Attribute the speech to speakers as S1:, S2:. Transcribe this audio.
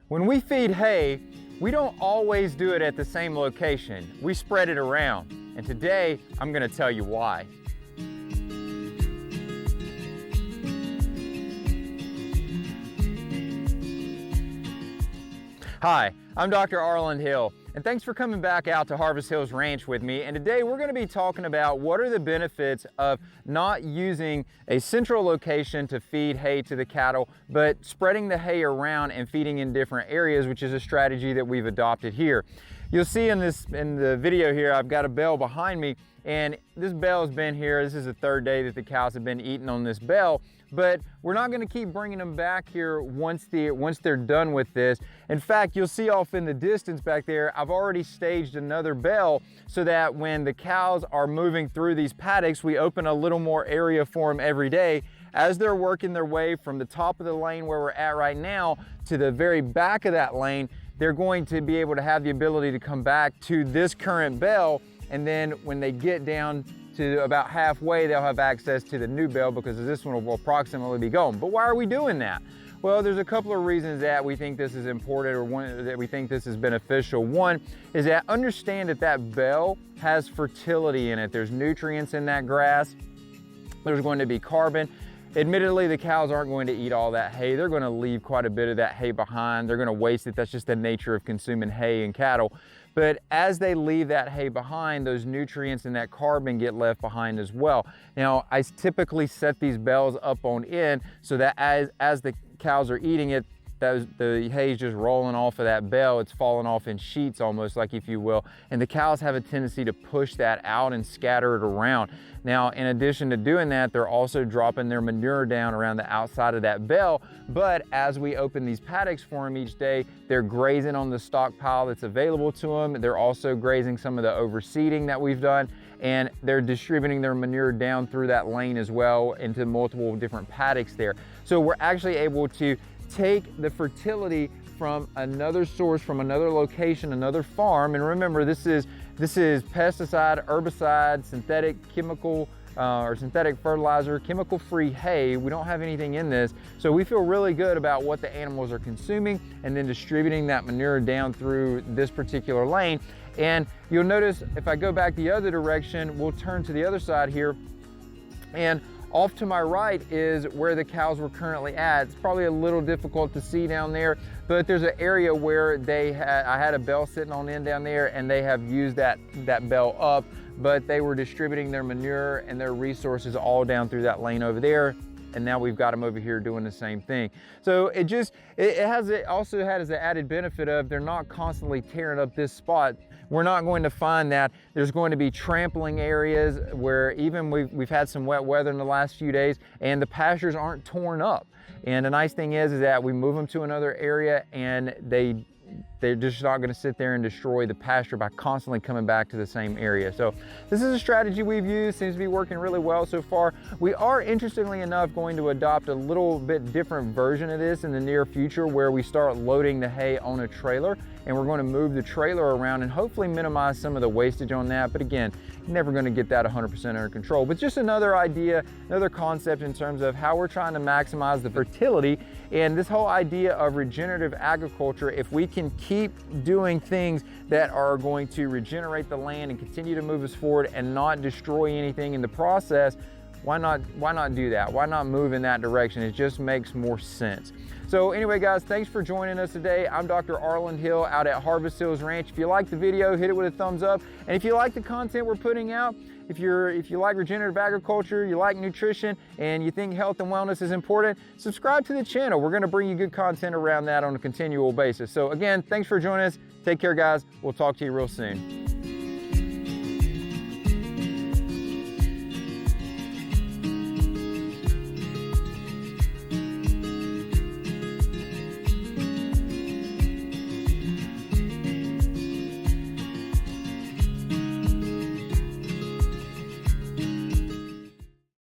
S1: When we feed hay, we don't always do it at the same location. We spread it around. And today, I'm gonna tell you why. Hi, I'm Dr. Arland Hill, and thanks for coming back out to Harvest Hills Ranch with me. And today we're going to be talking about what are the benefits of not using a central location to feed hay to the cattle, but spreading the hay around and feeding in different areas, which is a strategy that we've adopted here. You'll see in the video here, I've got a bale behind me, and this bale has been here. This is the third day that the cows have been eating on this bale. But we're not going to keep bringing them back here once they're done with this. In fact, you'll see off in the distance back there, I've already staged another bale so that when the cows are moving through these paddocks, we open a little more area for them every day. As they're working their way from the top of the lane where we're at right now to the very back of that lane, they're going to be able to have the ability to come back to this current bale. And then when they get down to about halfway, they'll have access to the new bale because this one will approximately be gone. But why are we doing that? Well, there's a couple of reasons that we think this is important, or one that we think this is beneficial. One is that understand that that bale has fertility in it. There's nutrients in that grass. There's going to be carbon. Admittedly, the cows aren't going to eat all that hay. They're going to leave quite a bit of that hay behind. They're going to waste it. That's just the nature of consuming hay and cattle. But as they leave that hay behind, those nutrients and that carbon get left behind as well. Now, I typically set these bales up on end so that as the cows are eating it, the hay is just rolling off of that bale. It's falling off in sheets almost, like, if you will. And the cows have a tendency to push that out and scatter it around. Now, in addition to doing that, they're also dropping their manure down around the outside of that bale. But as we open these paddocks for them each day, they're grazing on the stockpile that's available to them. They're also grazing some of the overseeding that we've done, and they're distributing their manure down through that lane as well into multiple different paddocks there. So we're actually able to take the fertility from another source, from another location, another farm. And remember, this is pesticide, herbicide, synthetic chemical or synthetic fertilizer, chemical-free hay. We don't have anything in this. So we feel really good about what the animals are consuming and then distributing that manure down through this particular lane. And you'll notice if I go back the other direction, we'll turn to the other side here, and off to my right is where the cows were currently at. It's probably a little difficult to see down there, but there's an area where I had a bale sitting on end down there, and they have used that bale up, but they were distributing their manure and their resources all down through that lane over there. And now we've got them over here doing the same thing. So it also has the added benefit of they're not constantly tearing up this spot. We're not going to find that there's going to be trampling areas where even we've had some wet weather in the last few days and the pastures aren't torn up. And the nice thing is that we move them to another area, and they're just not going to sit there and destroy the pasture by constantly coming back to the same area. So this is a strategy we've used, seems to be working really well so far. We are, interestingly enough, going to adopt a little bit different version of this in the near future, where we start loading the hay on a trailer, and we're going to move the trailer around and hopefully minimize some of the wastage on that. But again, you're never going to get that 100% under control. But just another idea, another concept in terms of how we're trying to maximize the fertility and this whole idea of regenerative agriculture. If we can keep doing things that are going to regenerate the land and continue to move us forward and not destroy anything in the process, why not do that? Why not move in that direction? It just makes more sense. So anyway, guys, thanks for joining us today. I'm Dr. Arland Hill out at Harvest Hills Ranch. If you like the video, hit it with a thumbs up. And if you like the content we're putting out, if you like regenerative agriculture, you like nutrition, and you think health and wellness is important, subscribe to the channel. We're gonna bring you good content around that on a continual basis. So again, thanks for joining us. Take care, guys. We'll talk to you real soon.